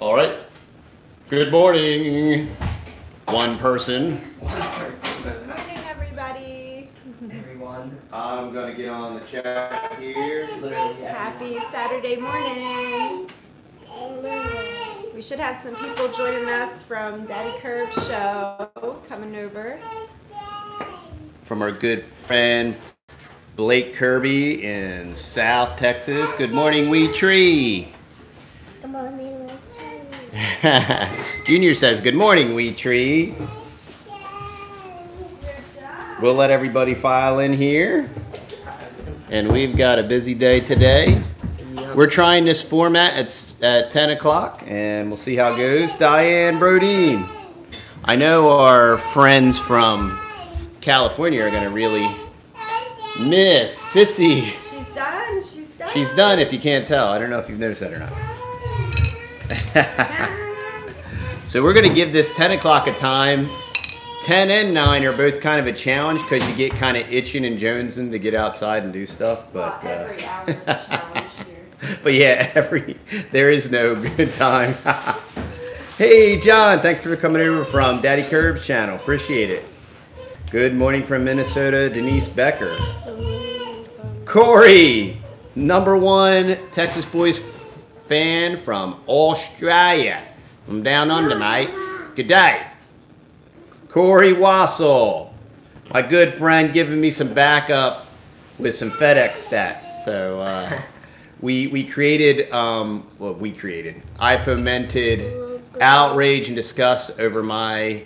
All right. Good morning. One person. Good morning, everybody. Everyone. I'm going to get on the chat here. Happy Saturday morning. We should have some people joining us from Daddy Curb's show coming over. From our good friend Blake Kirby in South Texas. Good morning, Wee Tree. Good morning, Wee Tree. Junior says, good morning, Wee Tree. We'll let everybody file in here. And we've got a busy day today. We're trying this format at 10 o'clock, and we'll see how it goes. Diane Brodeen. I know our friends from California are going to really miss Sissy. She's done. She's done. She's done, if you can't tell. I don't know if you've noticed that or not. So we're going to give this 10 o'clock a time. 10 and 9 are both kind of a challenge because you get kind of itching and jonesing to get outside and do stuff. But every hour is a challenge here. But yeah, there is no good time. Hey, John, thanks for coming over from Daddy Curb's channel. Appreciate it. Good morning from Minnesota, Denise Becker. Corey, #1 Texas Boys fan from Australia. From down under, mate. Good day. Corey Wassel, my good friend, giving me some backup with some FedEx stats. So we created, I fomented outrage and disgust over my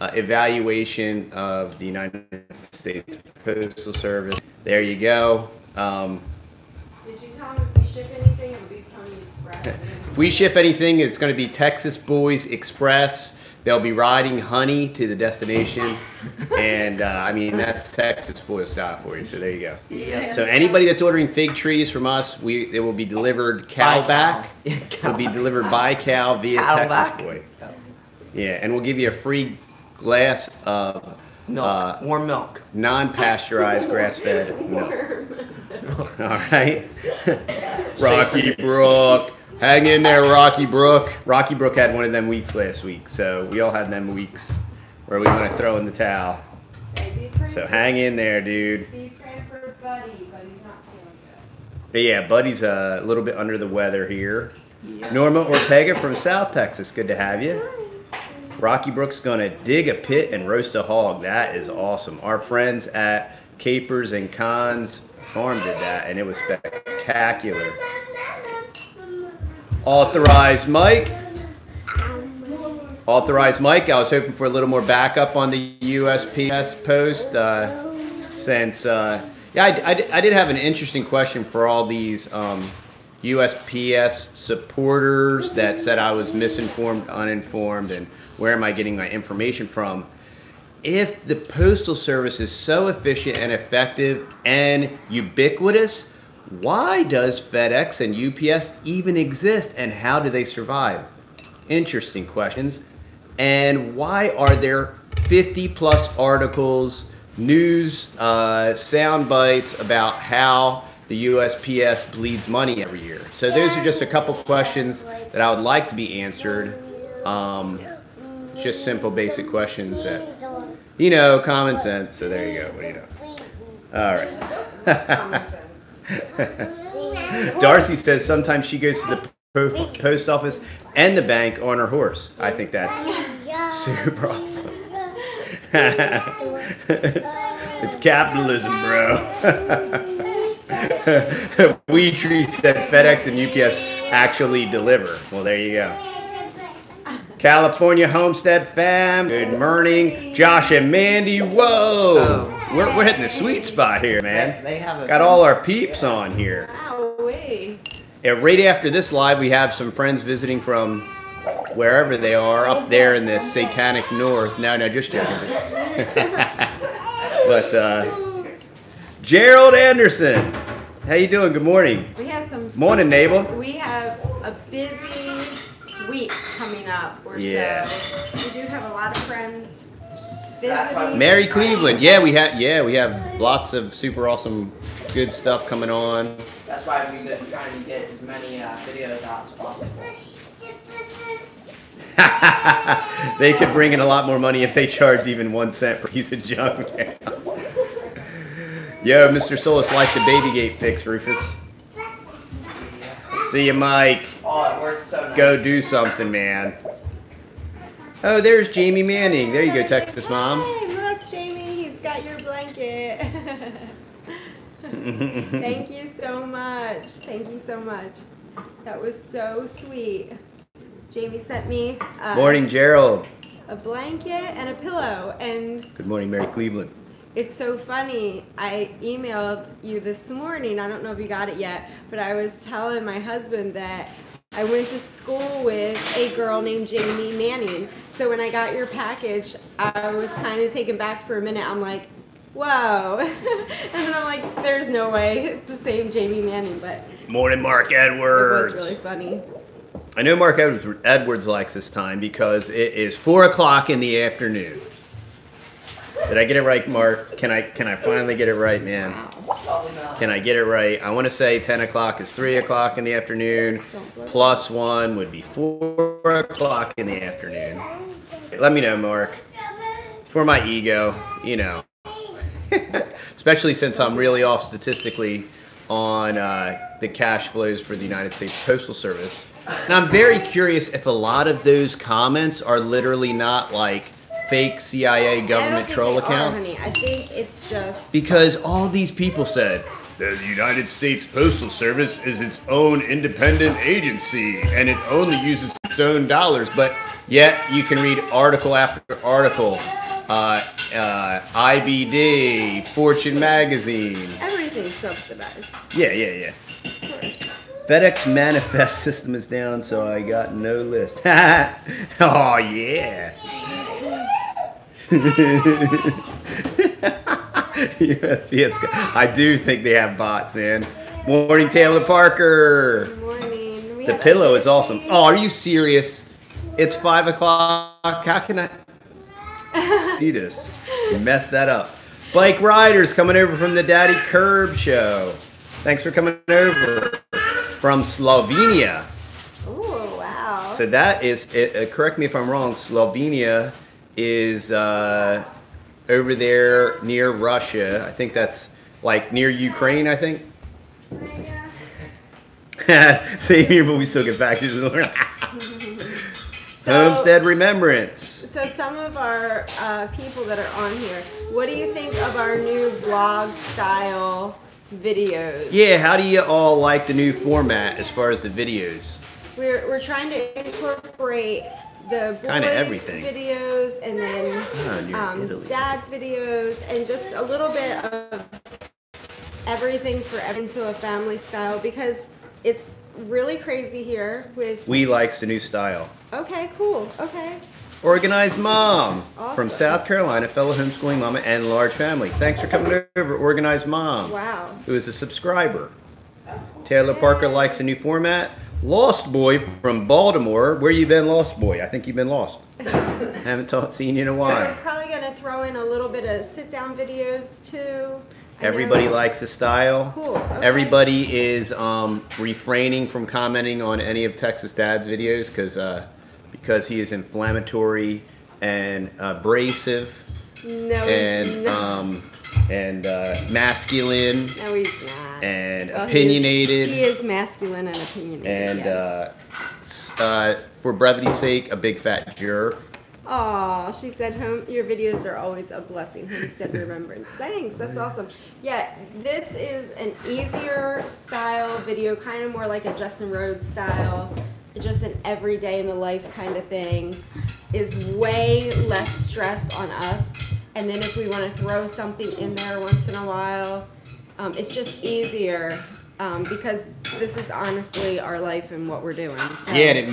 evaluation of the United States Postal Service. There you go. Did you tell them if we ship anything, it would be Pony Express? If we ship anything, it's going to be Texas Boys Express. They'll be riding honey to the destination. And, I mean, that's Texas Boy style for you. So there you go. Yeah. So anybody that's ordering fig trees from us, it will be delivered cow back. It will be delivered by cow via Texas Boy. Yeah, and we'll give you a free glass of Milk. Warm milk. non-pasteurized grass-fed milk. All right. Rocky Brook. Hang in there, Rocky Brook. Rocky Brook had one of them weeks last week, so we all had them weeks where we want to throw in the towel. So hang in there, dude. Be praying for Buddy. Buddy's not feeling good. But yeah, Buddy's a little bit under the weather here. Yeah. Norma Ortega from South Texas, good to have you. Rocky Brook's gonna dig a pit and roast a hog. That is awesome. Our friends at Capers and Cons Farm did that, and it was spectacular. Authorized Mike. Authorized Mike. I was hoping for a little more backup on the USPS post since, I did have an interesting question for all these USPS supporters that said I was misinformed, uninformed, and where am I getting my information from? If the Postal Service is so efficient and effective and ubiquitous, why does FedEx and UPS even exist, and how do they survive? Interesting questions. And why are there 50+ articles, news, sound bites about how the USPS bleeds money every year? So those are just a couple questions that I would like to be answered. Just simple, basic questions that, you know, common sense. So there you go. What do you know? All right. Common sense. Darcy says sometimes she goes to the post office and the bank on her horse. I think that's super awesome. It's capitalism, bro. Wee Tree said FedEx and UPS actually deliver. Well, there you go. California Homestead fam, good morning. Josh and Mandy, whoa. We're hitting the sweet spot here, man. They have got all our peeps on here. Wowee. Yeah, right after this live, we have some friends visiting from wherever they are, up there in the satanic north. No, just joking. But Gerald Anderson, how you doing? Good morning. We have some. Morning, neighbor. We have a busy week coming up. Yeah. So we do have a lot of friends visiting. Mary Cleveland. Yeah, we have lots of super awesome, good stuff coming on. That's why we've been trying to get as many videos out as possible. They could bring in a lot more money if they charged even 1 cent per piece of junk. Yo, Mr. Solace likes the baby gate fix, Rufus. See you, Mike. Oh, it works so nice. Go do something, man. Oh, there's Jamie Manning. There you go, Texas Mom. Hey, look, Jamie, he's got your blanket. Thank you so much. Thank you so much. That was so sweet. Jamie sent me Morning, Gerald. a blanket and a pillow, and Good morning, Mary Cleveland. it's so funny. I emailed you this morning. I don't know if you got it yet, but I was telling my husband that I went to school with a girl named Jamie Manning. So when I got your package, I was kind of taken back for a minute. I'm like, whoa. And then I'm like, there's no way it's the same Jamie Manning, but Morning, Mark it Edwards. was really funny. I know Mark Edwards likes this time because it is 4 o'clock in the afternoon. Did I get it right, Mark? Can I finally get it right, man? Oh, no. Can I get it right? I want to say 10 o'clock is 3 o'clock in the afternoon. Plus 1 would be 4 o'clock in the afternoon. Let me know, Mark. For my ego, you know. Especially since I'm really off statistically on the cash flows for the United States Postal Service. And I'm very curious if a lot of those comments are literally not like fake CIA government troll accounts. Honey. I think it's just Because all these people said, the United States Postal Service is its own independent agency and it only uses its own dollars. But yet you can read article after article. IBD, Fortune Magazine. everything's subsidized. Yeah. Of course. FedEx manifest system is down, so I got no list. Oh, yeah. I do think they have bots, man. Morning, Taylor Parker. Good morning. The pillow is awesome. Oh, are you serious? It's 5 o'clock. How can I? You just messed that up. Bike Riders coming over from the Daddy Curb show. Thanks for coming over from Slovenia. Oh, wow. So that is, correct me if I'm wrong, Slovenia is over there near Russia. I think that's like near Ukraine, I think. Same here, but we still get back to the Homestead Remembrance. So some of our people that are on here, what do you think of our new vlog style videos? Yeah, how do you all like the new format as far as the videos? We're trying to incorporate the boys' Kinda everything. videos and then Italy. dad's videos and just a little bit of everything into a family style because it's really crazy here with... We likes the new style. Okay, cool. Okay. Organized Mom Awesome. from South Carolina, fellow homeschooling mama and large family. Thanks for coming over, Organized Mom. Wow. Who is a subscriber. Taylor Parker likes the new format. Lost Boy from Baltimore. Where you been, Lost Boy? I think you've been lost. Haven't seen you in a We're while. probably going to throw in a little bit of sit-down videos too. I Everybody know- likes the style. Cool. Okay. Everybody is refraining from commenting on any of Texas Dad's videos because he is inflammatory and abrasive No, and he's not. Masculine No, he's not. and Well, opinionated. He is masculine and opinionated. And yes. for brevity's sake, a big fat jerk. Aw, she said, your videos are always a blessing. Homestead Remembrance. Thanks, that's awesome. Yeah, this is an easier style video, kind of more like a Justin Rhodes style, just an everyday in the life kind of thing. Is way less stress on us. And then if we want to throw something in there once in a while, it's just easier because this is honestly our life and what we're doing. So. Yeah, and it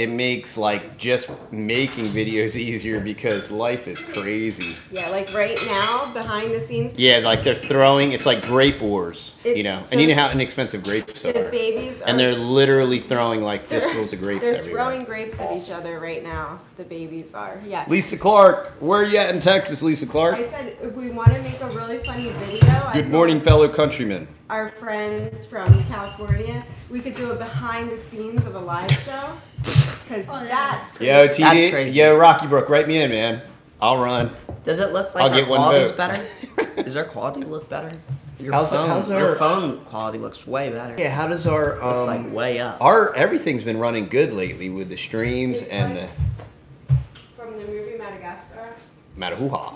makes like just making videos easier because life is crazy. Yeah, like right now, behind the scenes. Yeah, like they're throwing, it's like grape wars, you know. And you know how inexpensive grapes The are. babies are. And they're literally throwing like fistfuls of grapes They're everywhere. throwing grapes at each other right now. The babies are. Yeah. Lisa Clark, where are you at in Texas, Lisa Clark? I said if we want to make a really funny video. Good morning, fellow countrymen. Our friends from California California, we could do a behind the scenes of a live show. Because that's crazy. Yo, TD, That's crazy. yo, Rocky Brook, write me in, man. I'll run. Does it look like I'll our get one quality's vote. better? Does our quality look better? Your How's your our- phone quality looks way better. Yeah, how does our Looks like way up. our everything's been running good lately with the streams It's and like- From the movie Madagascar. the Matahuha.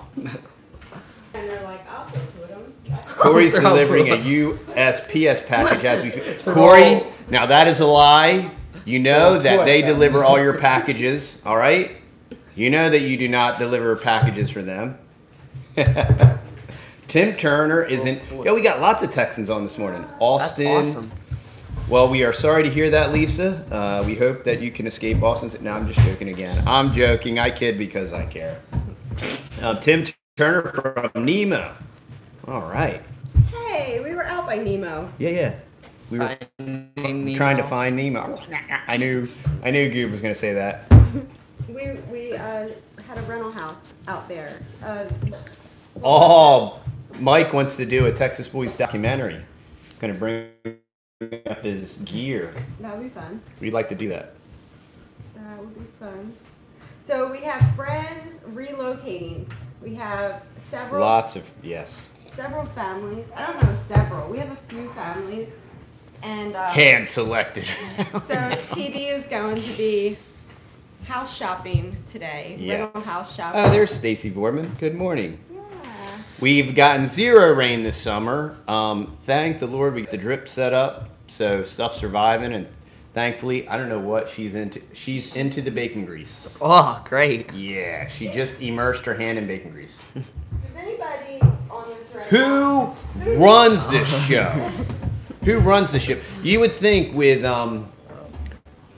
And they're like, I'll put them. Corey's delivering a USPS package as we. Corey, now that is a lie. You know that they deliver all your packages, all right? You know that you do not deliver packages for them. Tim Turner isn't. Yo, we got lots of Texans on this morning. That's Austin. awesome. Well, we are sorry to hear that, Lisa. We hope that you can escape Austin's. No, I'm just joking again. I'm joking. I kid because I care. Tim Turner from Nemo. All right. Hey, we were out by Nemo. Yeah. We were trying to find Nemo. I knew Goob was going to say that. We had a rental house out there. Oh, Mike wants to do a Texas Boys documentary. He's going to bring up his gear. That would be fun. We'd like to do that. That would be fun. So we have friends relocating. We have several several families. I don't know several. We have a few families. And Hand selected. so TD is going to be house shopping today. Rental house shopping. Oh, there's Stacy Vorman. Good morning. Yeah. We've gotten zero rain this summer. Thank the Lord we got the drip set up, so stuff's surviving, and thankfully, I don't know what she's into. She's into the bacon grease. Oh, great. Yeah, she just immersed her hand in bacon grease. Does anybody on the thread? Who runs this show? Who runs the ship? You would think with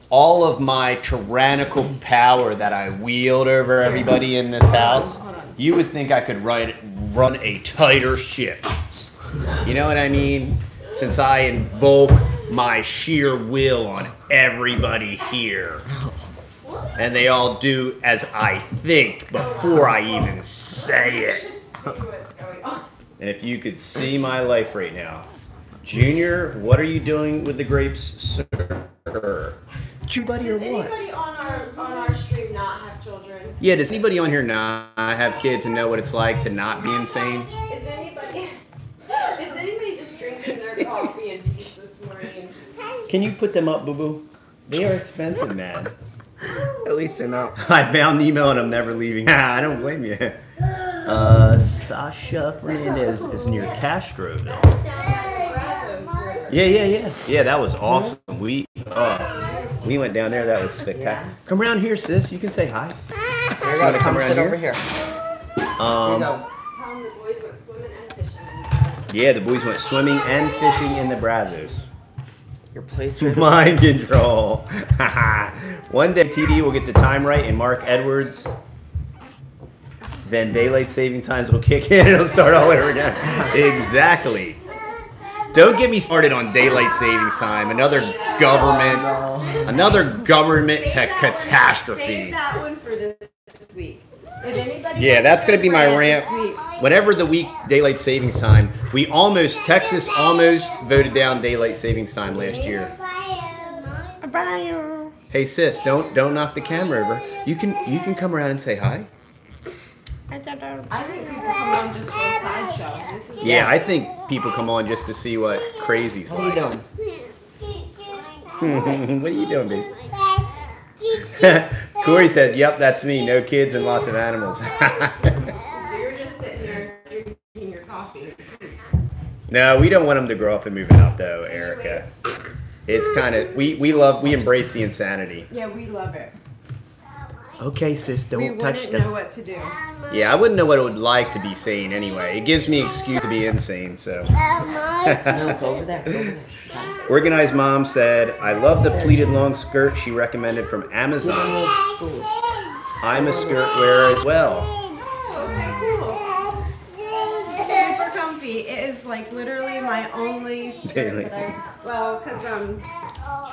all of my tyrannical power that I wield over everybody in this house, you would think I could run a tighter ship. You know what I mean? Since I invoke my sheer will on everybody here. And they all do as I think before I even say it. See what's going on. And if you could see my life right now. Junior, what are you doing with the grapes, sir? Anybody or Does what? anybody on our stream not have children? Yeah, does anybody on here not have kids and know what it's like to not be insane? Is anybody just drinking their coffee in peace this morning? Can you put them up, boo-boo? They are expensive, man. At least they're not. I found Nemo and I'm never leaving. I don't blame you. Sasha Fernandez is near Castro, though. Yeah, that was awesome. We went down there. That was spectacular. Come around here, sis. You can say hi. Here you go. Come sit over here. Tell them the boys went swimming and fishing. Yeah, the boys went swimming and fishing in the Brazos. Your plate's Mind control. One day TD will get the time right and Mark Edwards. Then daylight saving times will kick in and it'll start all over again. Exactly. Don't get me started on daylight savings time. Another government catastrophe. Save that one for this week. If anybody Yeah, has that's a going to be good my rant rant. this week, Whenever the week daylight savings time, Texas almost voted down daylight savings time last year. Hey sis, don't knock the camera over. You can come around and say hi. I think people come on just for a sideshow. This is Yeah, I think people come on just to see what crazy's What are you like. doing? What are you doing, babe? Corey said, "Yep, that's me. No kids and lots of animals." So you're just sitting there drinking your coffee. No, we don't want them to grow up and move out, though, Erica. It's kind of we embrace the insanity. Yeah, we love it. Okay, sis, We don't touch wouldn't know them. what to do. Yeah, I wouldn't know what it would like to be sane anyway. It gives me an excuse to be insane, so. No, go over there. Go over there. Organized Mom said, I love the pleated long skirt she recommended from Amazon. I'm a skirt wearer as well. Okay, cool. Super comfy. It is like literally my only skirt that because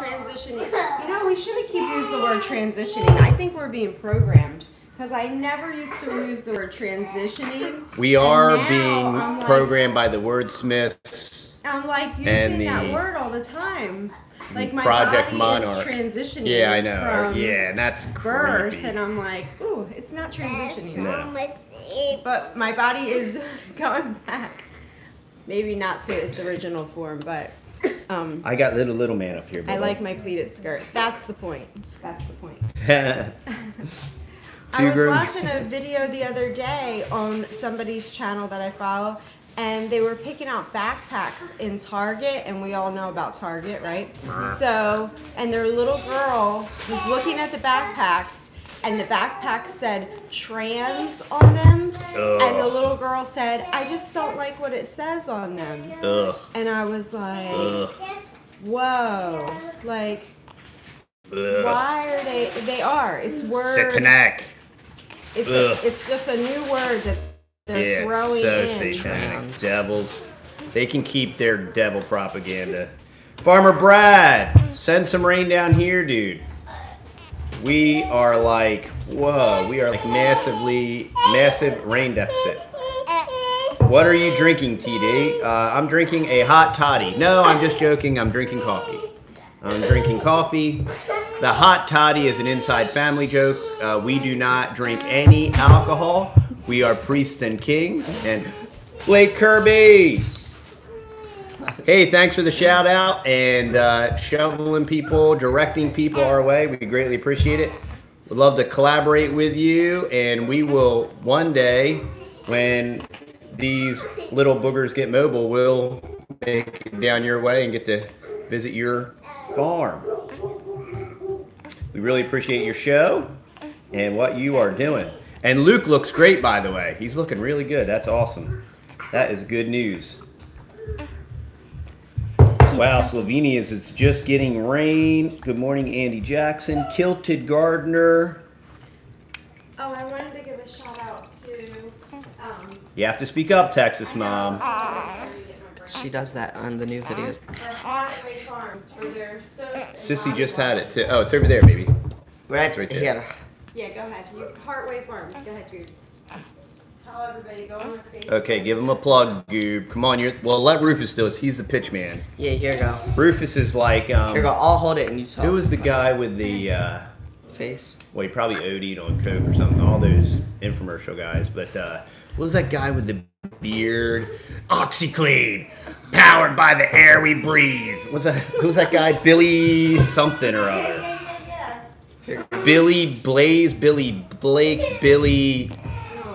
transitioning. You know, we shouldn't keep using the word transitioning. I think we're being programmed. Because I never used to use the word transitioning. We are now being I'm like, programmed by the wordsmiths I'm like And using that the- word all the time. Like my Project body Monarch. is transitioning. Yeah, I know. From Yeah, and that's birth, creepy. and I'm like, ooh, it's not transitioning. No. But my body is going back. Maybe not to its original form, but I got little man up here. I like my pleated skirt. That's the point. That's the point. like. I was watching a video the other day on somebody's channel that I follow, and they were picking out backpacks in Target, and we all know about Target, right? So, and their little girl was looking at the backpacks, and the backpack said trans on them, and the little girl said, I just don't like what it says on them. Ugh. And I was like, Ugh. whoa, like, Ugh. why are they are, it's word. Satanic. It's just a new word that they're throwing it's so in. satanic. Devils. They can keep their devil propaganda. Farmer Brad, send some rain down here, dude. We are like, whoa, we are like massive rain deficit. What are you drinking, TD? I'm drinking a hot toddy. No, I'm just joking. I'm drinking coffee. I'm drinking coffee. The hot toddy is an inside family joke. We do not drink any alcohol. We are priests and kings. And Blake Kirby. Hey, thanks for the shout out and shoveling people, directing people our way. We greatly appreciate it. We'd love to collaborate with you, and we will one day, when these little boogers get mobile, we'll make it down your way and get to visit your farm. We really appreciate your show and what you are doing. And Luke looks great, by the way. He's looking really good. That's awesome. That is good news. Wow, Slovenia's is just getting rain. Good morning, Andy Jackson. Kilted Gardener. Oh, I wanted to give a shout out to You have to speak up, Texas Mom. She does that on the new videos. Homestead Farms for their soaps and Sissy just body had wash. it too. Oh, it's over there, baby. Right, right there. here. Yeah, go ahead. Heartway Farms. Go ahead, dude. Tell everybody. Go on their Facebook. Okay, give him a plug, Goob. Come on, well, let Rufus do it. He's the pitch man. Yeah, here you go. Rufus is like, Here you go. I'll hold it and you talk. who was the guy with the, Face. well, he probably OD'd on Coke or something. All those infomercial guys. But what was that guy with the beard? OxyClean, powered by the air we breathe. Who was that guy? Billy something or other. Billy Blaze, Billy Blake, Billy,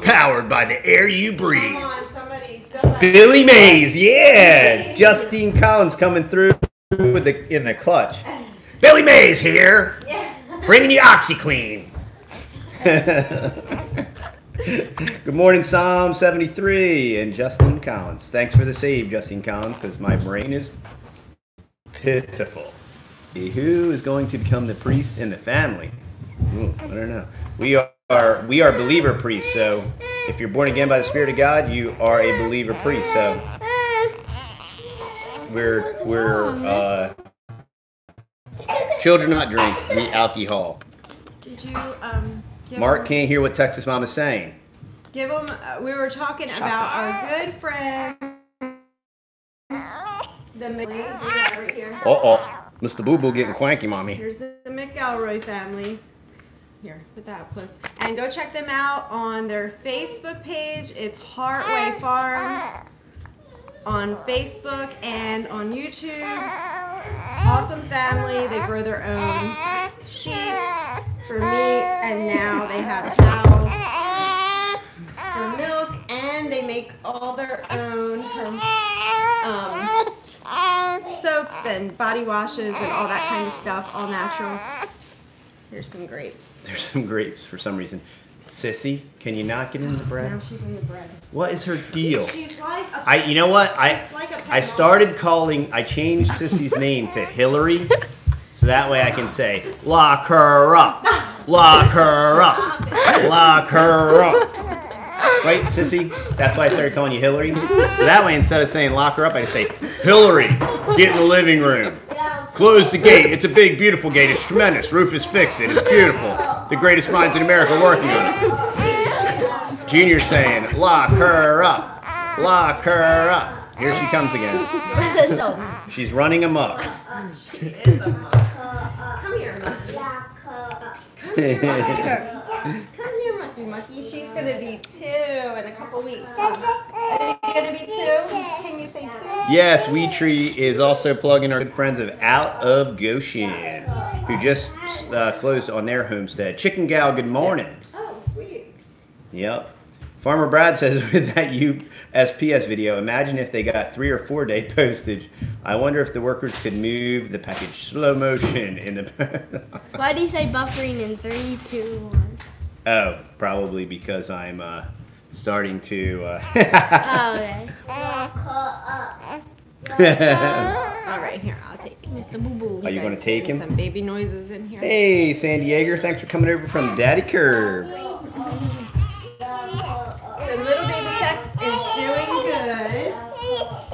powered by the air you breathe. Come on, somebody. Billy Mays, yeah. Justine Collins coming through with in the clutch. Billy Mays here, bringing you OxyClean. Good morning, Psalm 73 and Justine Collins. Thanks for the save, Justine Collins, because my brain is pitiful. Who is going to become the priest in the family? Ooh, I don't know. We are believer priests. So if you're born again by the Spirit of God, you are a believer priest. So we're children not drink the alcohol. Did you give Mark them, can't hear what Texas Mom is saying. give them? We were talking about our good friend, the right here. Mr. Boo Boo getting cranky, mommy. Here's the McElroy family. Here, put that up close. And go check them out on their Facebook page. It's Heartway Farms on Facebook and on YouTube. Awesome family. They grow their own sheep for meat, and now they have cows for milk, and they make all their own soaps and body washes and all that kind of stuff, all natural. Here's some grapes. There's some grapes for some reason. Sissy, can you not get in the bread? Now she's in the bread. What is her deal? She's like a You know what? she's like a I started calling. I changed Sissy's name to Hillary, so that way I can say lock her up, lock her up, lock her up. Right, Sissy? That's why I started calling you Hillary. So that way, instead of saying lock her up, I can say Hillary, get in the living room. Close the gate. It's a big, beautiful gate. It's tremendous. Rufus fixed it. It's beautiful. The greatest minds in America working on it. Junior's saying, lock her up. Lock her up. Here she comes again. So, She's running amok. She is a monkey. Come here, monkey. Come here, monkey. Come here, monkey. She's gonna be 2 in a couple weeks. Are you gonna be 2? Can you say 2? Yes, We Tree is also plugging our good friends of Out of Goshen, who just closed on their homestead. Chicken Gal, good morning. Oh, sweet. Yep. Farmer Brad says with that USPS video, imagine if they got 3 or 4 day postage. I wonder if the workers could move the package slow motion in the. why do you say buffering in 3, 2, 1? Oh, probably because I'm starting to. Oh, okay. All right, here, I'll take it. Mr. Boo Boo. Are you going to take him? Some baby noises in here. Hey, San Diego, thanks for coming over from Daddy Curve. So little baby Tex is doing good.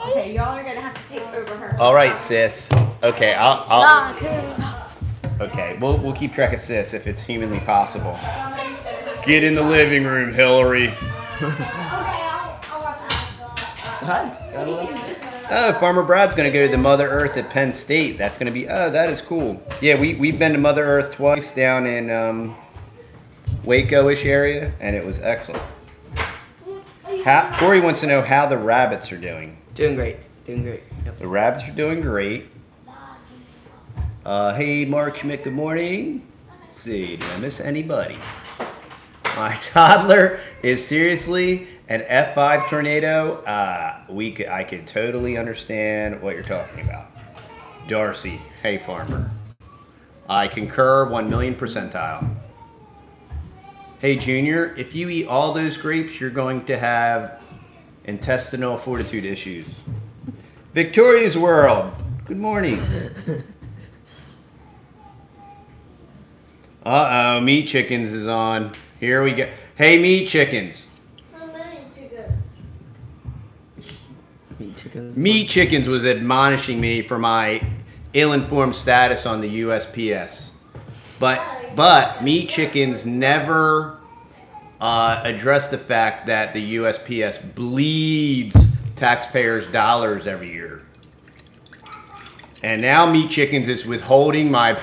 Okay, y'all are gonna have to take over her. All right, sis. Okay, I'll. Okay, we'll keep track of sis if it's humanly possible. Get in the living room, Hillary. Oh, Farmer Brad's gonna go to the Mother Earth at Penn State. That's gonna be. Oh, that is cool. Yeah, we've been to Mother Earth twice down in Waco-ish area, and it was excellent. Corey wants to know how the rabbits are doing. Doing great. Doing great. Yep. The rabbits are doing great. Hey, Mark Schmidt, good morning. Let's see, did I miss anybody? My toddler is seriously an F5 tornado. I could totally understand what you're talking about. Darcy, hey, farmer. I concur 1,000,000 percentile. Hey, Junior, if you eat all those grapes, you're going to have intestinal fortitude issues. Victoria's World, good morning. Uh-oh, Meat Chickens is on. Here we go. Hey, Meat Chickens. Meat Chickens was admonishing me for my ill-informed status on the USPS. But Meat Chickens never addressed the fact that the USPS bleeds taxpayers' dollars every year. And now Meat Chickens is withholding my...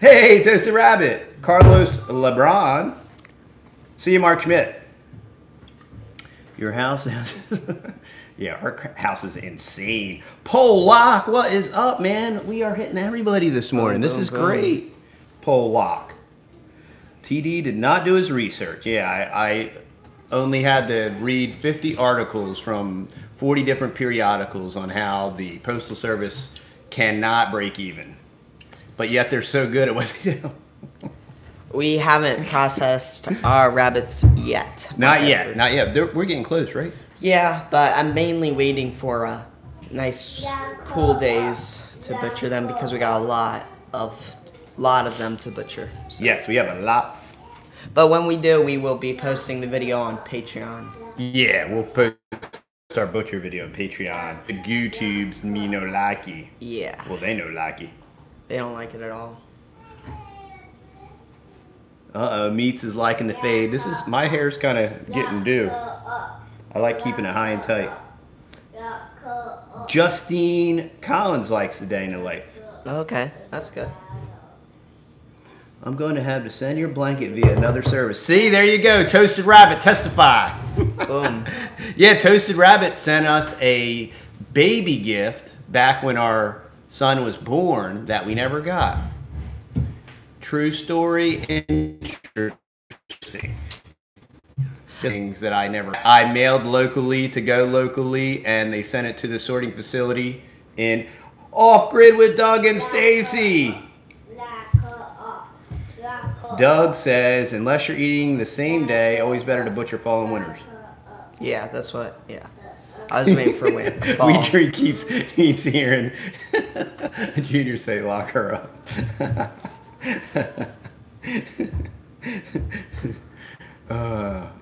Hey, Toasted Rabbit. Carlos LeBron. See you, Mark Schmidt. Your house is... Yeah, our house is insane. Pole Lock, what is up, man? We are hitting everybody this morning. This is great. Pole Lock. TD did not do his research. Yeah, I only had to read 50 articles from 40 different periodicals on how the Postal Service cannot break even. But yet they're so good at what they do. We haven't processed our rabbits yet. Not yet. We're getting close, right? Yeah, but I'm mainly waiting for nice, cool days to butcher them because we got a lot of them to butcher. So. Yes, we have a lot. But when we do, we will be posting the video on Patreon. Yeah, we'll post our butcher video on Patreon. The GooTubes me no likey. Yeah. Well, they no likey. They don't like it at all. Uh-oh, Meats is liking the fade. My hair's kind of getting due. I like keeping it high and tight. Justine Collins likes the day in the life. Okay, that's good. I'm going to have to send your blanket via another service. See, there you go. Toasted Rabbit, testify. Boom. Yeah, Toasted Rabbit sent us a baby gift back when our son was born that we never got. True story, interesting. Things that I mailed locally to go locally, and they sent it to the sorting facility in Off Grid with Doug and Stacy. Doug says, unless you're eating the same day, always better to butcher fall and winters. Yeah, that's what, yeah. I was waiting for winter. Fall. We Tree keeps hearing Junior say, lock her up.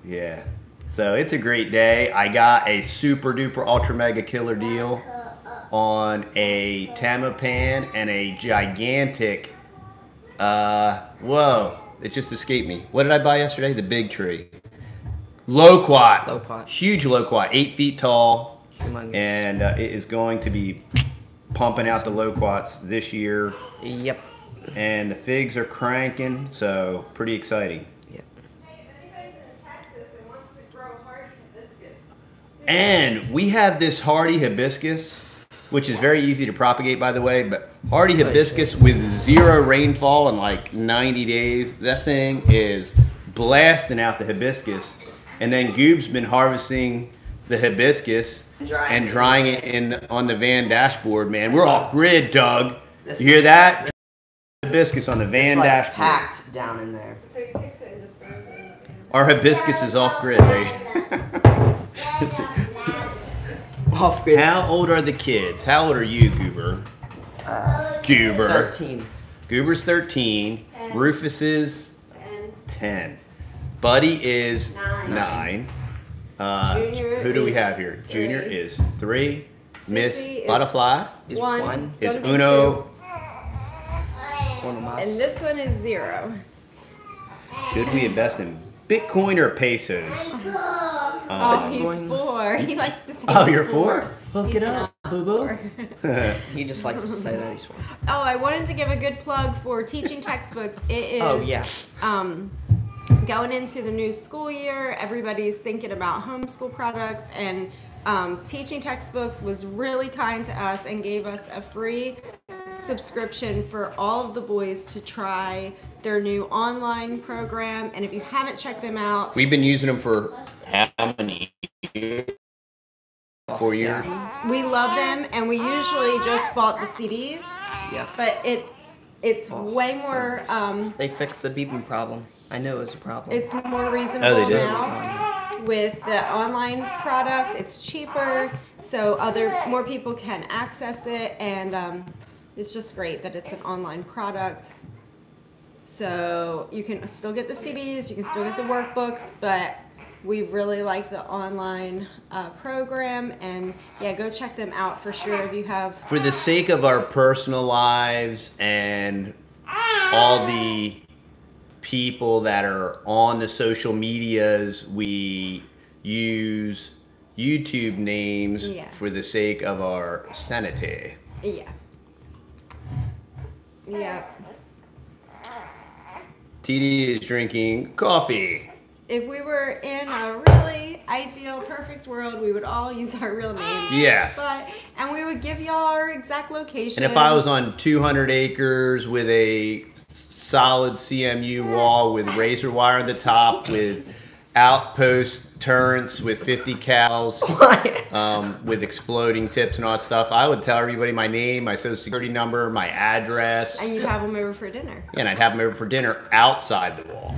Yeah. So it's a great day. I got a super duper ultra mega killer deal on a Tamapan and a gigantic, whoa, it just escaped me. What did I buy yesterday? The big tree. Loquat. Loquat. Huge loquat, 8 feet tall. Humongous. And it is going to be pumping out the loquats this year. Yep. And the figs are cranking, so pretty exciting. Yep. And we have this hardy hibiscus, which is very easy to propagate, by the way, but hardy hibiscus with 0 rainfall in like 90 days. That thing is blasting out the hibiscus. And then Goob's been harvesting the hibiscus and drying it on the van dashboard, man. We're off grid, Doug. You hear that? Hibiscus on the van It's like dashboard. packed down in there. So he picks it and just throws it in. Our hibiscus is off grid. Off grid. How old are the kids? How old are you, Goober? Goober. 13. Goober's 13. 10. Rufus is 10. Buddy is 9. Junior Who do we is have here? Junior 3. is 3. Miss Sissy is Butterfly Is 1. one. is Gonna be Uno. 1 of2. us. And this one is 0. Should we invest in Bitcoin or pesos? Oh, he's Going- 4. He likes to say Oh, he's you're 4. 4? Hook He's it up, not boo-boo. 4. He just likes to say that he's 4. Oh, I wanted to give a good plug for teaching textbooks. It is Oh, yeah. Going into the new school year. Everybody's thinking about homeschool products, and Teaching Textbooks was really kind to us and gave us a free subscription for all of the boys to try their new online program. And if you haven't checked them out, We've been using them for how many years? 4 years? we love them, and we usually just bought the CDs, Yep. but it's way so more nice. They fixed the beeping problem. I knew it was a problem. it's more Oh, they reasonable did? now with the online product. It's cheaper, so more people can access it, and it's just great that it's an online product. So you can still get the CDs, you can still get the workbooks, but we really like the online program, and yeah, go check them out for sure if you have. For the sake of our personal lives and all the people that are on the social medias, we use YouTube names Yeah. for the sake of our sanity. Yeah. Yeah. TD is drinking coffee. If we were in a really ideal, perfect world, we would all use our real names. Yes. And we would give y'all our exact location. And if I was on 200 acres with a solid CMU wall with razor wire on the top, with outpost turrets with 50 cows, with exploding tips and all that stuff, I would tell everybody my name, my social security number, my address. And you'd have them over for dinner. Yeah, and I'd have them over for dinner outside the wall.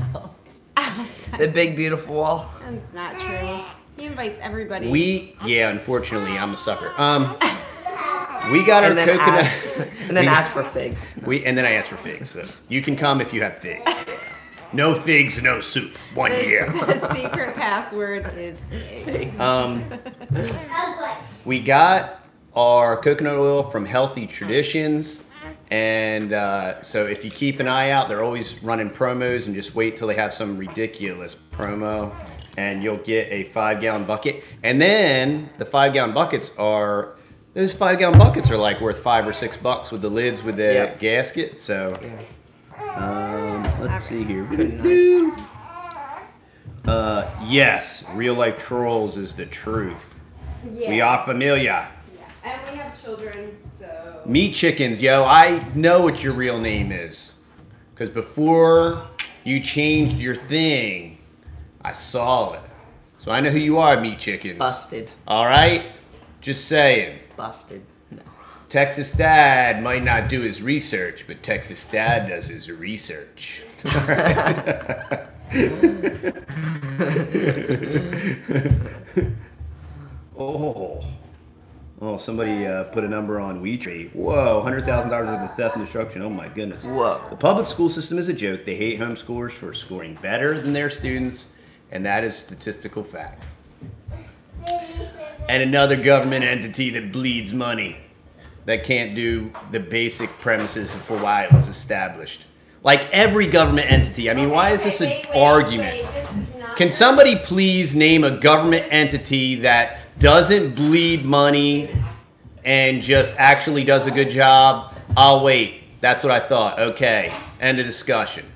Outside. The big beautiful wall. That's not true. He invites everybody. Unfortunately, I'm a sucker. We got our And then coconut. ask for figs. And then I asked for figs. So you can come if you have figs. No figs, no soup. 1 year. The secret password is eggs. We got our coconut oil from Healthy Traditions. And so if you keep an eye out, they're always running promos, and just wait till they have some ridiculous promo, and you'll get a 5-gallon bucket. And then the 5-gallon buckets are, those 5-gallon buckets are like worth $5 or $6 with the lids with the gasket. So let's see here. Pretty nice. Yes, real life trolls is the truth. Yeah. We are familiar. And we have children, so. Meat Chickens, yo, I know what your real name is. Because before you changed your thing, I saw it. So I know who you are, Meat Chickens. Busted. All right? Just saying. Busted. No. Texas Dad might not do his research, but Texas Dad does his research. All right? Oh, somebody put a number on WeTree. Whoa, $100,000 worth of theft and destruction. Oh my goodness. Whoa. The public school system is a joke. They hate homeschoolers for scoring better than their students, and that is statistical fact. And another government entity that bleeds money, that can't do the basic premises for why it was established. Like every government entity. I mean, why is this an argument? This is not Can somebody please name a government entity that doesn't bleed money and just actually does a good job? I'll wait. That's what I thought. Okay. End of discussion.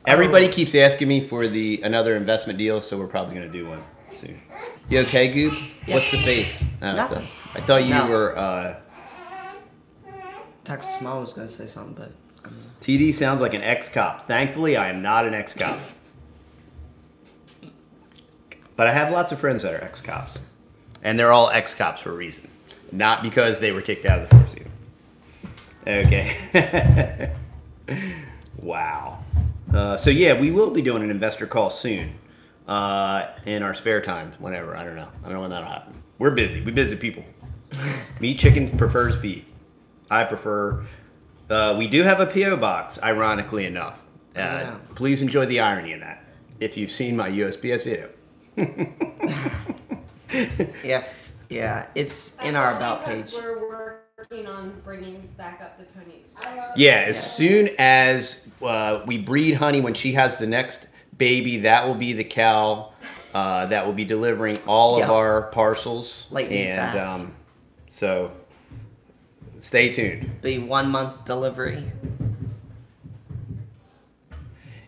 Everybody keeps asking me for another investment deal, so we're probably going to do one soon. You okay, Goop? Yeah. What's the face? Nothing. I thought you No. were... Texas Mom was gonna say something, but TD sounds like an ex-cop. Thankfully, I am not an ex-cop. But I have lots of friends that are ex-cops. And they're all ex-cops for a reason. Not because they were kicked out of the force either. Okay. Wow. So yeah, we will be doing an investor call soon. In our spare time, whenever. I don't know when that'll happen. We're busy. We busy people. Meat Chicken prefers beef. I prefer... we do have a P.O. box, ironically enough. Yeah. Please enjoy the irony in that, if you've seen my USPS video. yeah, it's in our about page. We're working on bringing back up the Pony Express. Yeah, as soon as we breed Honey, when she has the next baby, that will be the cow that will be delivering all of our parcels. Lightning fast. So... stay tuned. Be 1 month delivery.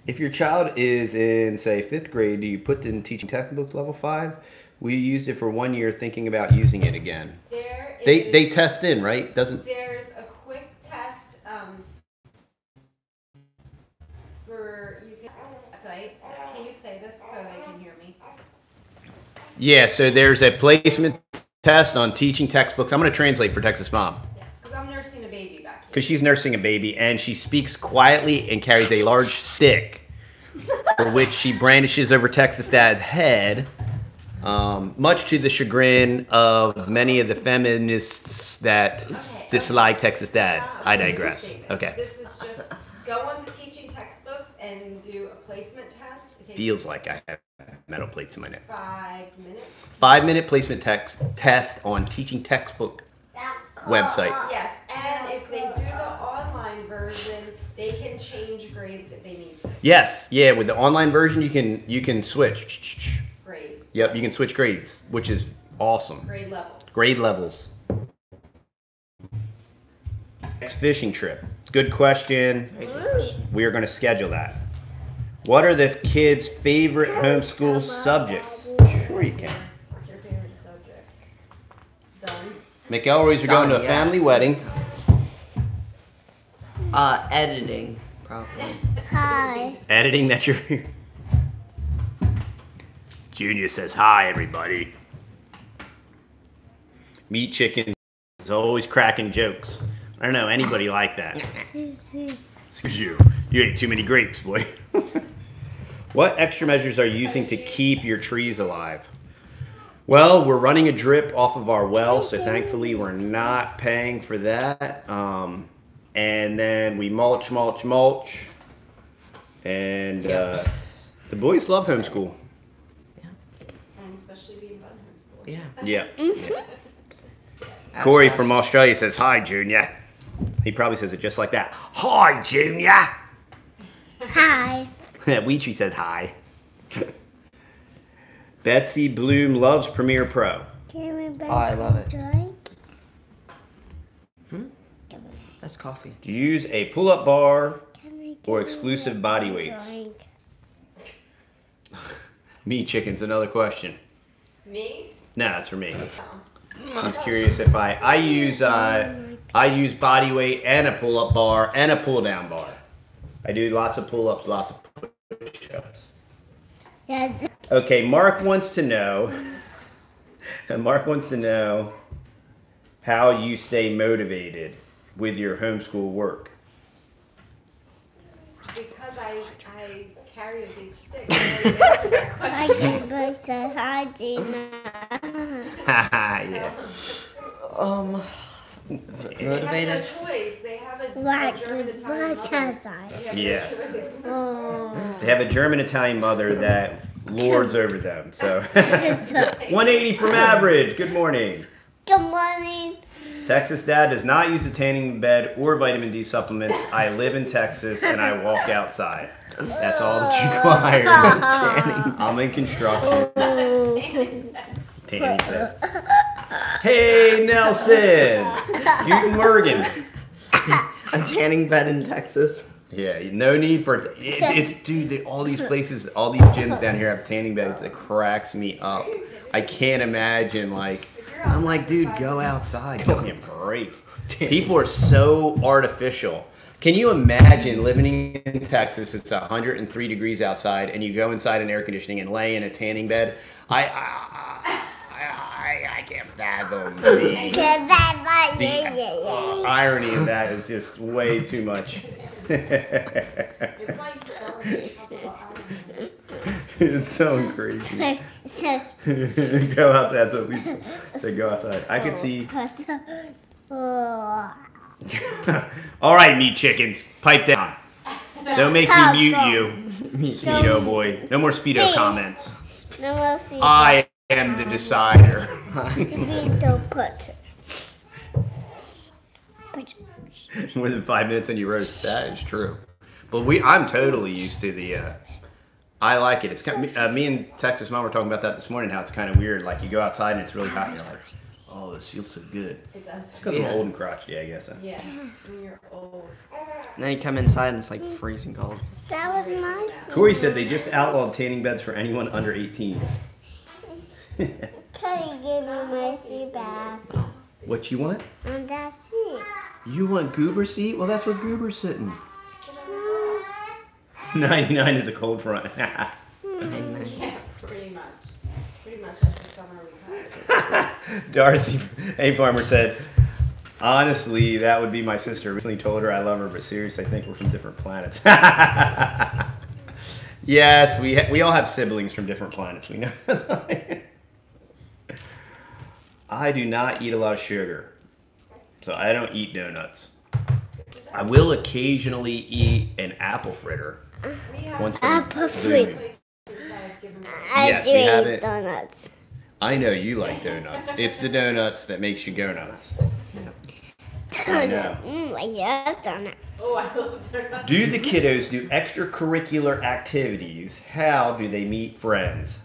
If your child is in, say, 5th grade, do you put them in teaching textbooks level 5? We used it for 1 year, thinking about using it again. They test in, right? There's a quick test for you can site. Can you say this so they can hear me? Yeah. So there's a placement test on teaching textbooks. I'm going to translate for Texas Mom. I'm nursing a baby back here. Because she's nursing a baby, and she speaks quietly and carries a large stick, for which she brandishes over Texas Dad's head, much to the chagrin of many of the feminists that dislike Texas Dad. I digress. Okay. This is just go onto teaching textbooks and do a placement test. It takes Feels like I have metal plates in my neck. 5 minutes. 5-minute placement test on teaching textbook website. Yes, and if they do the online version, they can change grades if they need to. Yes, yeah. With the online version, you can switch. Grade. Yep, you can switch grades, which is awesome. Grade levels. Grade levels. Next fishing trip. Good question. We are going to schedule that. What are the kids' favorite homeschool subjects? Sure, you can. What's your favorite subject? Done. McElroy's are going to a family wedding. Editing, probably. Hi. Editing, that you're... Junior says, hi, everybody. Meat Chicken is always cracking jokes. I don't know anybody like that. Excuse you. You ate too many grapes, boy. What extra measures are you using to keep your trees alive? Well, we're running a drip off of our well, so thankfully we're not paying for that. And then we mulch. And the boys love homeschool. And especially being fun homeschool. Yeah. Yeah. Corey from Australia says, hi, Junior. He probably says it just like that. Hi, Junior. Hi. Weetree said hi. Betsy Bloom loves Premiere Pro. I love it. That's coffee. Do you use a pull-up bar or exclusive body weights? Me, Chicken's another question. Me? No, that's for me. Oh. He's curious if I use body weight and a pull-up bar and a pull-down bar. I do lots of pull-ups, lots of push-ups. Yeah. Okay, Mark wants to know how you stay motivated with your homeschool work. Because I carry a big stick. I can both say hi, Gina. Yeah. They Motivated. have no choice. They have a German Italian mother. They have Yes. no choice. They have a German-Italian mother that lords over them. So 180 from average. Good morning. Good morning. Texas Dad does not use a tanning bed or vitamin D supplements. I live in Texas and I walk outside. That's all that's required. I'm in construction. Tanning bed. Hey, Nelson. Newton Morgan. A tanning bed in Texas. Yeah, no need for it's dude. All these places, all these gyms down here have tanning beds. It cracks me up. I can't imagine. Like, I'm like, dude, go outside. Give me a break. People are so artificial. Can you imagine living in Texas? It's 103 degrees outside, and you go inside an air conditioning and lay in a tanning bed. I can't fathom the irony of that. Is just way too much. It's like It's so crazy. Go outside. So we say go outside. I could see. All right, meat chickens, pipe down. Don't make me mute you, Speedo boy. No more Speedo comments. I am the decider. Within 5 minutes and you roast. That is true. But I'm totally used to the. I like it. It's kind of, me and Texas Mom were talking about that this morning. How it's kind of weird. Like you go outside and it's really hot. And you're like, oh, this feels so good. it does. Because I'm old and crotchety, I guess. Yeah, when you're old. And then you come inside and it's like freezing cold. That was my Corey said they just outlawed tanning beds for anyone under 18. Can you give me my seat back? What you want? And that's it. You want Goober seat? Well, that's where Goober's sitting. 99 is a cold front. Yeah, pretty much. Pretty much that's the summer we had. Darcy, a farmer said, honestly, that would be my sister. Recently told her I love her, but seriously, I think we're from different planets. Yes, we all have siblings from different planets. We know. I do not eat a lot of sugar, so I don't eat donuts. I will occasionally eat an apple fritter. Once Apple fritter. Yes, we have it. Donuts. I know you like donuts. It's the donuts that makes you go nuts. I know. I love donuts. Oh, I love donuts. Do the kiddos do extracurricular activities? How do they meet friends?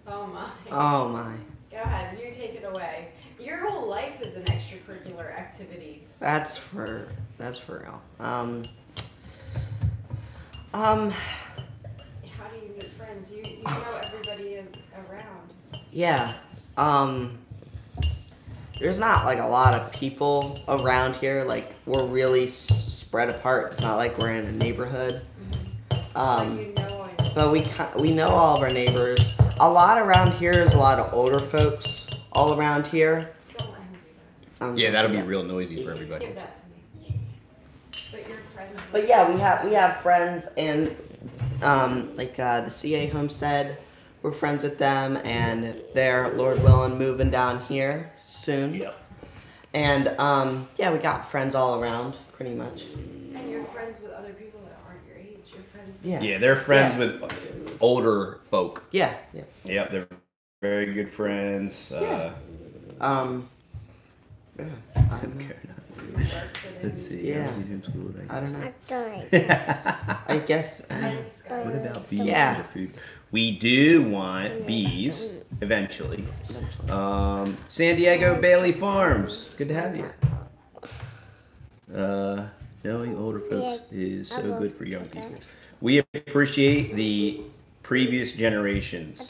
Oh my. Oh my. Go ahead, you take it away. Your whole life is an extracurricular activity. That's for real. How do you meet friends? You know everybody around. Yeah. There's not like a lot of people around here. Like we're really spread apart. It's not like we're in a neighborhood. But you know But we know all of our neighbors. A lot around here is a lot of older folks all around here. Don't let him do that. Yeah, that'll be real noisy for everybody. Give that to me. But your friends. But yeah, we have friends and the CA Homestead. We're friends with them, and they're Lord willing moving down here soon. Yep. And yeah, we got friends all around, pretty much. And you're friends with other people that aren't your age. You're friends with. Yeah. Yeah, they're friends with older folk. Yeah. Yeah. Yep, they're very good friends. Yeah. Okay, let's see. Yeah. Homeschooled, I don't know. Donuts. I guess. What about bees? Yeah. We do want bees eventually. San Diego Bailey Farms. Good to have you. Knowing older folks is so good for young people. We appreciate the previous generations,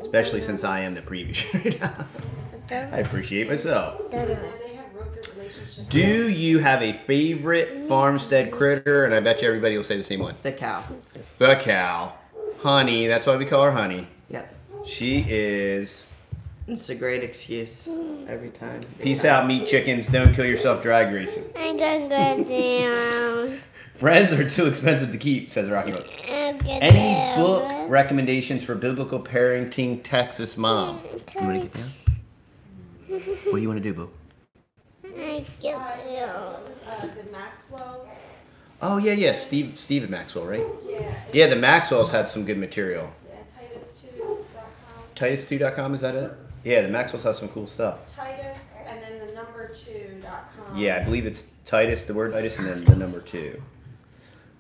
especially since I am the previous generation. I appreciate myself. And they have real good relationships. Do you have a favorite farmstead critter? And I bet you everybody will say the same one. The cow. The cow. Honey, that's why we call her Honey. Yep. She is. It's a great excuse every time. Peace out, meat chickens. Don't kill yourself drag racing. I'm gonna go down. Friends are too expensive to keep, says Rocky Road. I'm gonna Any book recommendations for biblical parenting, Texas mom? You want to get down? What do you want to do, Boo? I'm gonna The Maxwells. Oh, yeah. Steve and Maxwell, right? Yeah. Yeah, the Maxwells had some good material. Yeah, Titus2.com. Titus2.com, is that it? Yeah, the Maxwells have some cool stuff. Titus and then the number 2.com. Yeah, I believe it's Titus, the word Titus, and then the number 2.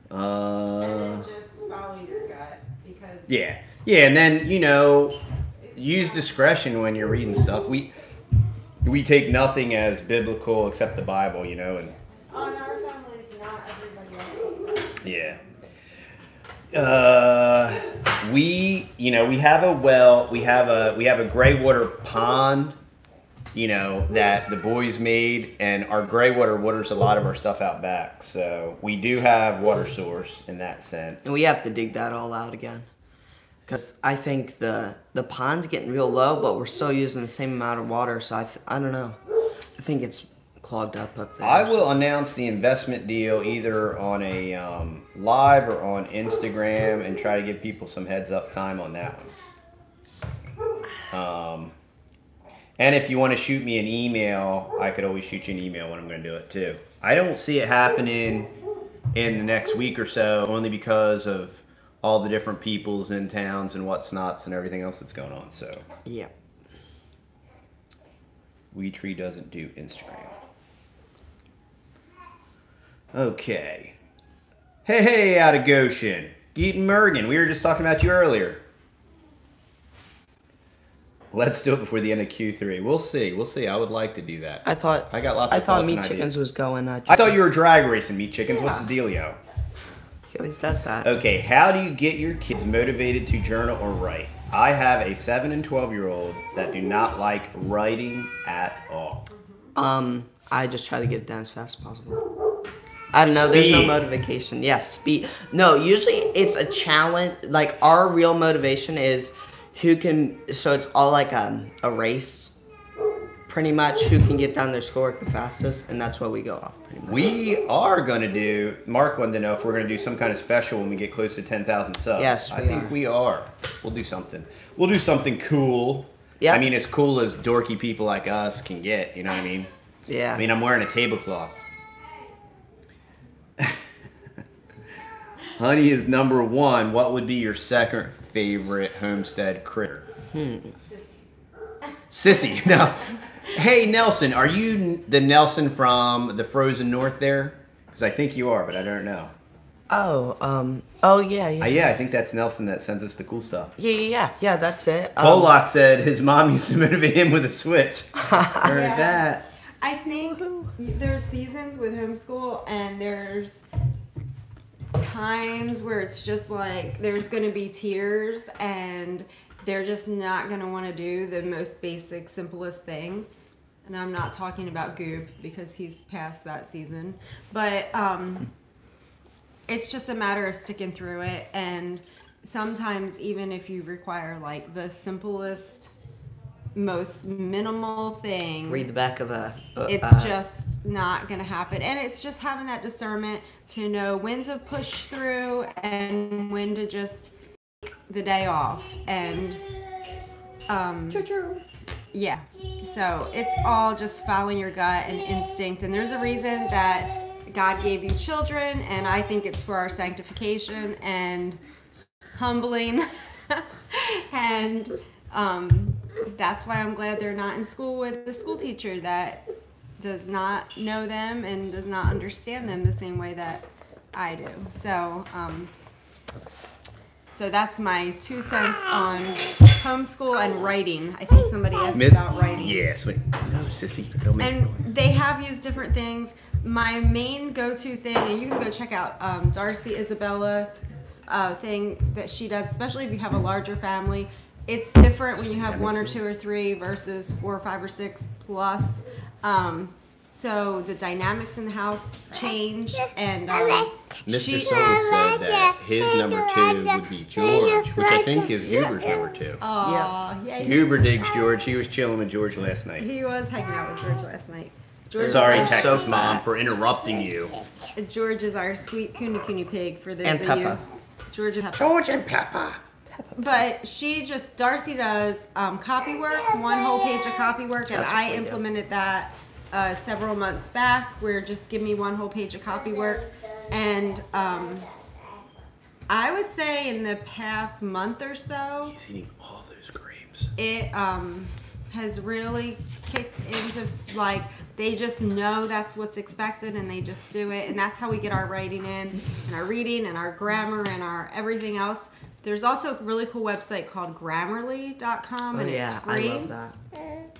And then just follow your gut because Yeah, and then use discretion when you're reading stuff. We take nothing as biblical except the Bible, and on our families, not everybody else's. yeah. We have a well. We have a gray water pond, that the boys made, and our gray water waters a lot of our stuff out back. So we do have water source in that sense. And we have to dig that all out again. Because I think the pond's getting real low, but we're still using the same amount of water, so I don't know. I think it's clogged up there. I will announce the investment deal either on a live or on Instagram and try to give people some heads up time on that one. And if you want to shoot me an email, I could always shoot you an email when I'm going to do it too. I don't see it happening in the next week or so, only because of all the different peoples in towns and what's nots and everything else that's going on. So yeah, WeTree doesn't do Instagram. Okay. Hey, out of Goshen. Eaton Mergen, we were just talking about you earlier. Let's do it before the end of Q3. We'll see. I would like to do that. I got lots of thoughts Meat Chickens was going. I thought you were drag racing Meat Chickens. Yeah. What's the dealio? He always does that. Okay, how do you get your kids motivated to journal or write? I have a 7 and 12-year-old that do not like writing at all. I just try to get it done as fast as possible. I don't know. There's no motivation. Yeah, speed. No, usually it's a challenge. Like, our real motivation is who can. So it's all like a race, pretty much. Who can get down their schoolwork the fastest, and that's what we go off. Pretty much. We are gonna do. Mark wanted to know if we're gonna do some kind of special when we get close to 10,000 subs. Yes, I think we are. We'll do something. We'll do something cool. Yeah. I mean, as cool as dorky people like us can get. You know what I mean? Yeah. I mean, I'm wearing a tablecloth. Honey is number 1. What would be your second favorite homestead critter? Sissy. No. Hey, Nelson. Are you the Nelson from the Frozen North there? Because I think you are, but I don't know. Oh, yeah. Yeah, I think that's Nelson that sends us the cool stuff. Yeah, that's it. Pollock said his mom used to motivate him with a switch. Heard that. I think there's seasons with homeschool, and there's times where it's just like there's going to be tears, and they're just not going to want to do the most basic, simplest thing. And I'm not talking about Goop because he's past that season. But it's just a matter of sticking through it. And sometimes even if you require like the simplest, most minimal thing, read the back of it's just not going to happen. And it's just having that discernment to know when to push through and when to just take the day off. And yeah, so it's all just following your gut and instinct. And there's a reason that God gave you children, and I think it's for our sanctification and humbling. And that's why I'm glad they're not in school with a school teacher that does not know them and does not understand them the same way that I do. So that's my 2 cents on homeschool and writing. I think somebody asked about writing. Yes, wait. No, sissy. Don't make and noise. They have used different things. My main go-to thing, and you can go check out Darcy Isabella's thing that she does, especially if you have a larger family. It's different when you have 1 or 2 or 3 versus 4 or 5 or 6 plus. So the dynamics in the house change, and Mr. Solace said that his number 2 would be George, which I think is Huber's number 2. Yeah. Huber digs George. He was chilling with George last night. He was hanging out with George last night. George Sorry, Texas Mom, for interrupting you. George is our sweet Kuni pig for those and of Peppa. you. George and Peppa. George and Peppa. But Darcy does copy work, 1 whole page of copy work, and I implemented that several months back, where just give me 1 whole page of copy work. And I would say in the past month or so, he's eating all those grapes. It has really kicked into like they just know that's what's expected and they just do it. And that's how we get our writing in and our reading and our grammar and our everything else. There's also a really cool website called Grammarly.com and it's free. I love that.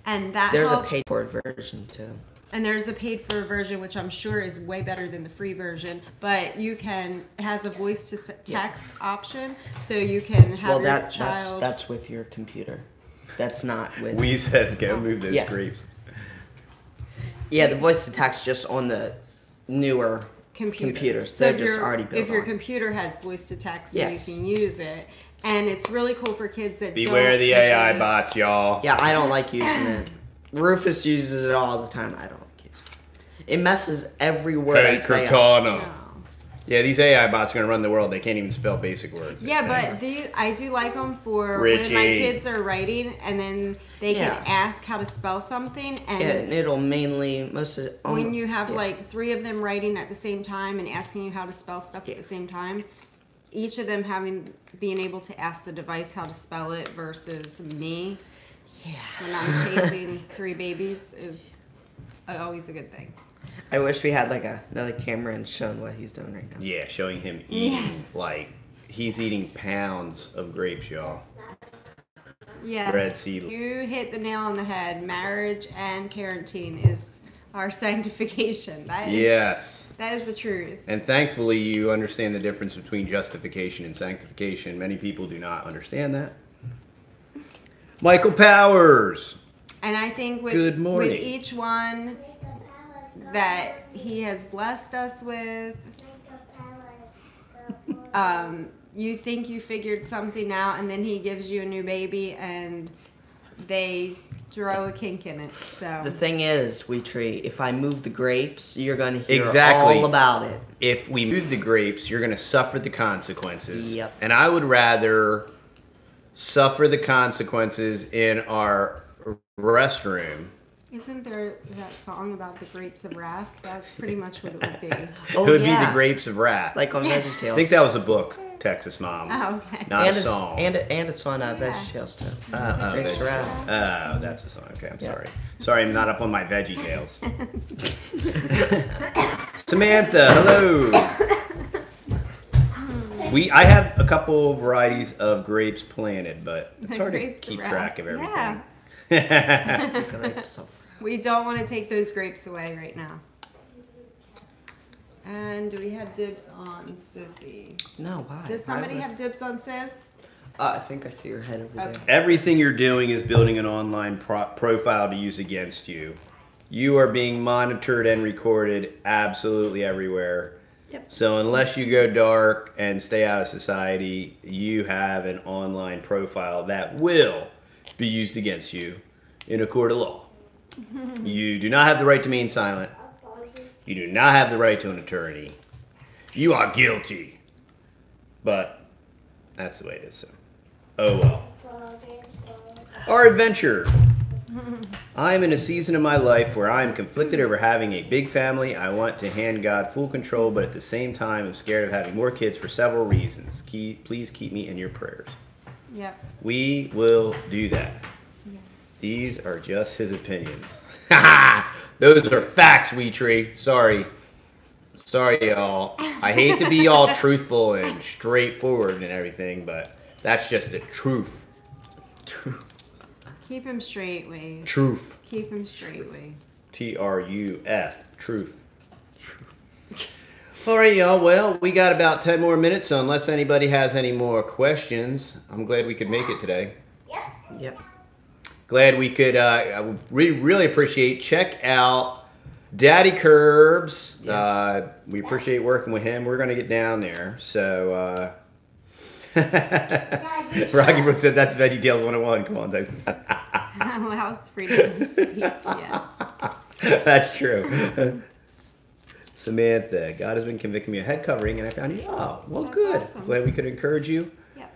And that There's helps. a paid for version too. And there's a paid for version, which I'm sure is way better than the free version. But it has a voice to text option, so you can have your child. That's with your computer. That's not with. We says go move those grapes. Yeah, the voice to text just on the newer computers. So They're just already built. If your computer has voice to text, then you can use it. And it's really cool for kids that beware the AI bots, y'all. Yeah, I don't like using it. Rufus uses it all the time. I don't like using it. It messes every word I say up. No. Yeah, these AI bots are going to run the world. They can't even spell basic words. Yeah, but I do like them for when my kids are writing and then they can ask how to spell something. And it'll mainly, when you have like 3 of them writing at the same time and asking you how to spell stuff at the same time, each of them being able to ask the device how to spell it versus me when I'm chasing 3 babies is always a good thing. I wish we had like another camera and showing what he's doing right now. Yeah, showing him eating like he's eating pounds of grapes, y'all. Yes, red seed. You hit the nail on the head. Marriage and parenting is our sanctification. That is the truth. And thankfully, you understand the difference between justification and sanctification. Many people do not understand that. Michael Powers. And I think with each one that he has blessed us with, you think you figured something out, and then he gives you a new baby, and they throw a kink in it. So the thing is, if I move the grapes, you're going to hear all about it. If we move the grapes, you're going to suffer the consequences. Yep. And I would rather suffer the consequences in our restroom. Isn't there that song about the grapes of wrath? That's pretty much what it would be. It would be the grapes of wrath. Like on VeggieTales. I think that was a book, Texas Mom. Oh, okay. Not a song. And it's on VeggieTales too. Grapes of Wrath. Oh, that's the song. Okay, I'm sorry. Sorry, I'm not up on my VeggieTales. Samantha, hello. I have a couple varieties of grapes planted, but it's hard to keep track of everything. Yeah. We don't want to take those grapes away right now. And do we have dibs on Sissy? No, why? Does somebody have dibs on Sis? I think I see her head over there. Everything you're doing is building an online profile to use against you. You are being monitored and recorded absolutely everywhere. Yep. So unless you go dark and stay out of society, you have an online profile that will be used against you in a court of law. You do not have the right to remain silent. You do not have the right to an attorney. You are guilty. But that's the way it is. So. Oh well. Our adventure. I am in a season of my life where I am conflicted over having a big family. I want to hand God full control, but at the same time, I'm scared of having more kids for several reasons. Please keep me in your prayers. Yep. We will do that. Yes. These are just his opinions. Those are facts, Weetree. Sorry, y'all. I hate to be all truthful and straightforward and everything, but that's just the truth. Keep him straight, Wade. Truth. Keep him straight, Wade. TRUF. Truth. All right, y'all. Well, we got about 10 more minutes, so unless anybody has any more questions, I'm glad we could make it today. Yep. Glad we could. We really appreciate. Check out Daddy Curbs. We appreciate working with him. We're going to get down there. So, Rocky Brooks said that's VeggieTales 101. Come on, Tyson. Allows freedom of speech, yes. That's true. Samantha, God has been convicting me of head covering, and I found you. Oh, well, that's good. Awesome. Glad we could encourage you. Yep.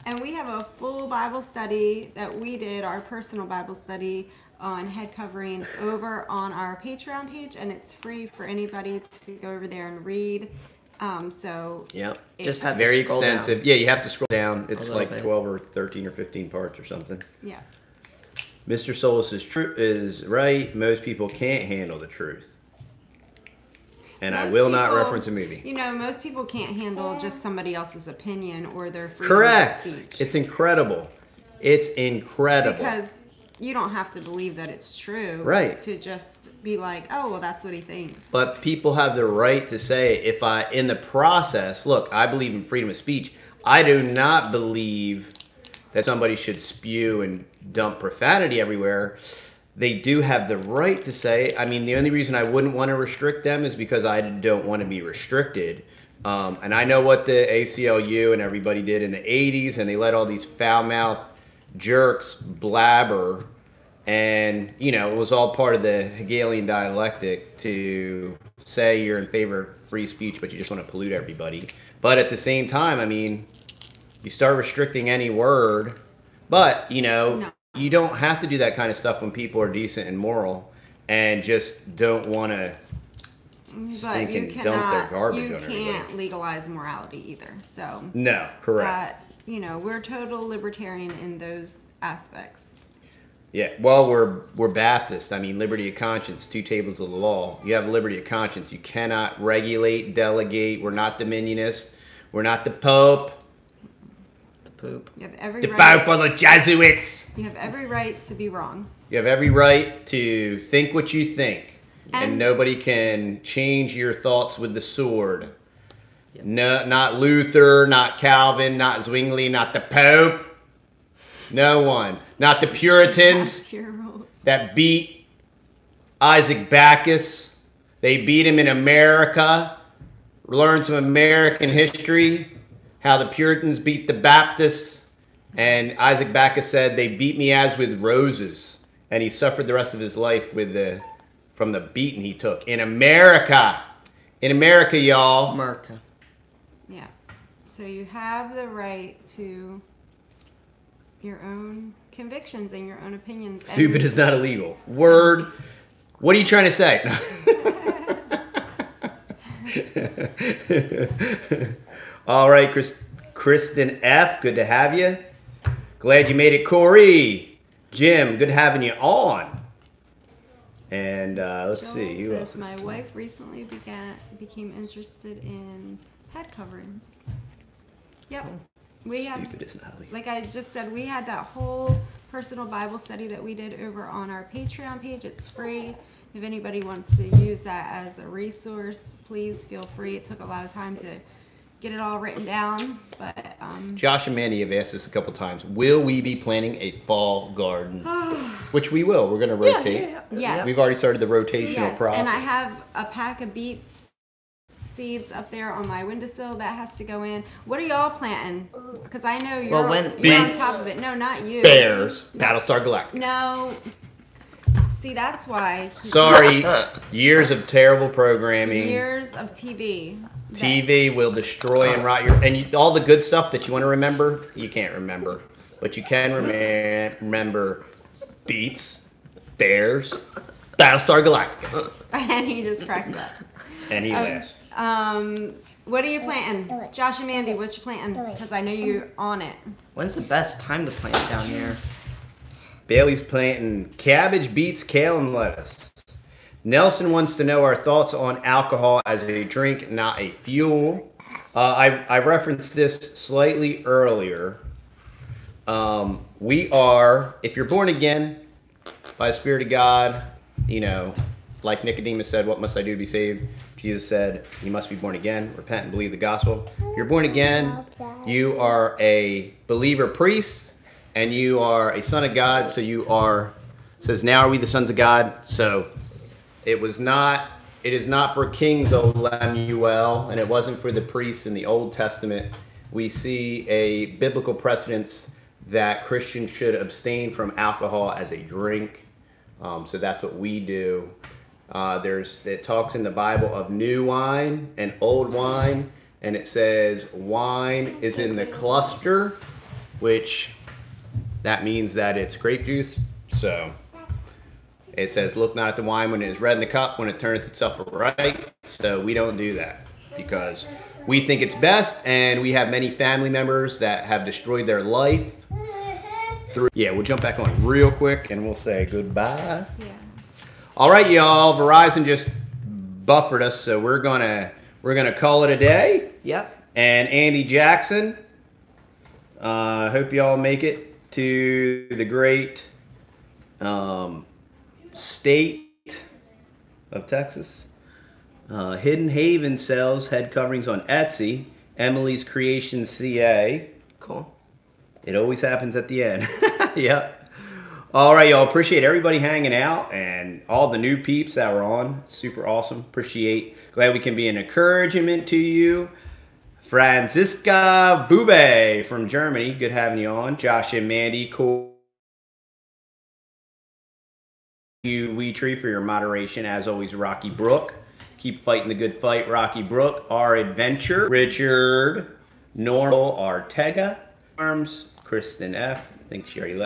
And we have a full Bible study that we did, our personal Bible study on head covering over on our Patreon page, and it's free for anybody to go over there and read. So yep, just have very to scroll extensive. Down. Yeah, you have to scroll down. It's like bit. 12 or 13 or 15 parts or something. Yeah. Mr. Solace is right. Most people can't handle the truth. And I will not reference a movie. You know, most people can't handle just somebody else's opinion or their freedom Correct. of speech. It's incredible. It's incredible. Because you don't have to believe that it's true. Right. To just be like, oh, well, that's what he thinks. But people have the right to say, in the process, look, I believe in freedom of speech. I do not believe that somebody should spew and dump profanity everywhere. They do have the right to say. I mean, the only reason I wouldn't want to restrict them is because I don't want to be restricted. And I know what the ACLU and everybody did in the 80s, and they let all these foul-mouthed jerks blabber. And, you know, it was all part of the Hegelian dialectic to say you're in favor of free speech, but you just want to pollute everybody. But at the same time, I mean, you start restricting any word, but, you know... No. You don't have to do that kind of stuff when people are decent and moral and just don't want to stink and dump their garbage on everybody. You can't legalize morality either. So no, correct. You know, we're total libertarian in those aspects. Yeah, well, we're Baptist. I mean, liberty of conscience, 2 tables of the law. You have liberty of conscience. You cannot regulate, delegate. We're not dominionists. We're not the Pope. You have every the Pope of the Jesuits. You have every right to be wrong. You have every right to think what you think. And nobody can change your thoughts with the sword. Yep. No, not Luther, not Calvin, not Zwingli, not the Pope. No one. Not the Puritans that beat Isaac Backus. They beat him in America. Learn some American history. How the Puritans beat the Baptists. And Isaac Backus said, they beat me as with roses. And he suffered the rest of his life from the beating he took. In America. In America, y'all. America. Yeah. So you have the right to your own convictions and your own opinions. Stupid is not illegal. Word. What are you trying to say? All right, Kristen F., good to have you. Glad you made it, Corey. Jim, good having you on. And let's see, who else? My wife recently became interested in pet coverings. Yep. Stupid is not legal. Like I just said, we had that whole personal Bible study that we did over on our Patreon page. It's free. If anybody wants to use that as a resource, please feel free. It took a lot of time to get it all written down, but Josh and Mandy have asked us a couple times, will we be planting a fall garden? Which we will. We're going to rotate. Yeah. Yes. We've already started the rotational process. And I have a pack of beets seeds up there on my windowsill that has to go in. What are y'all planting? Because I know you're on top of it. No, not you. Bears. Battlestar Galactica. No. See, that's why. Sorry. Years of terrible programming. Years of TV. TV will destroy and rot all the good stuff that you want to remember, you can't remember. But you can remember beets, bears, Battlestar Galactica. And he just cracked up. And he laughs. What are you planting? Josh and Mandy, what you planting? Because I know you're on it. When's the best time to plant down here? Bailey's planting cabbage, beets, kale, and lettuce. Nelson wants to know our thoughts on alcohol as a drink, not a fuel. I referenced this slightly earlier. If you're born again by the Spirit of God, you know, like Nicodemus said, what must I do to be saved? Jesus said, you must be born again, repent and believe the gospel. If you're born again, you are a believer priest, and you are a son of God, so you are, says, now are we the sons of God? So it is not for kings, O Lemuel, and it wasn't for the priests in the Old Testament. We see a biblical precedence that Christians should abstain from alcohol as a drink. So that's what we do. It talks in the Bible of new wine and old wine, and it says wine is in the cluster, which that means that it's grape juice. So it says, look not at the wine when it is red in the cup, when it turneth itself right. So we don't do that because we think it's best, and we have many family members that have destroyed their life through. Yeah, we'll jump back on real quick and we'll say goodbye. Yeah. All right, y'all. Verizon just buffered us, so we're gonna call it a day. Yep. And Andy Jackson, hope y'all make it to the great state of Texas. Hidden Haven sells head coverings on Etsy. Emily's Creation CA. Cool. It always happens at the end. Yep. All right, y'all. Appreciate everybody hanging out and all the new peeps that were on. Super awesome. Appreciate. Glad we can be an encouragement to you. Franziska Buvet from Germany. Good having you on. Josh and Mandy. Cool. You, Weetree, for your moderation. As always, Rocky Brook. Keep fighting the good fight, Rocky Brook. Our Adventure. Richard. Normal Artega. Arms. Kristen F. I think she already left.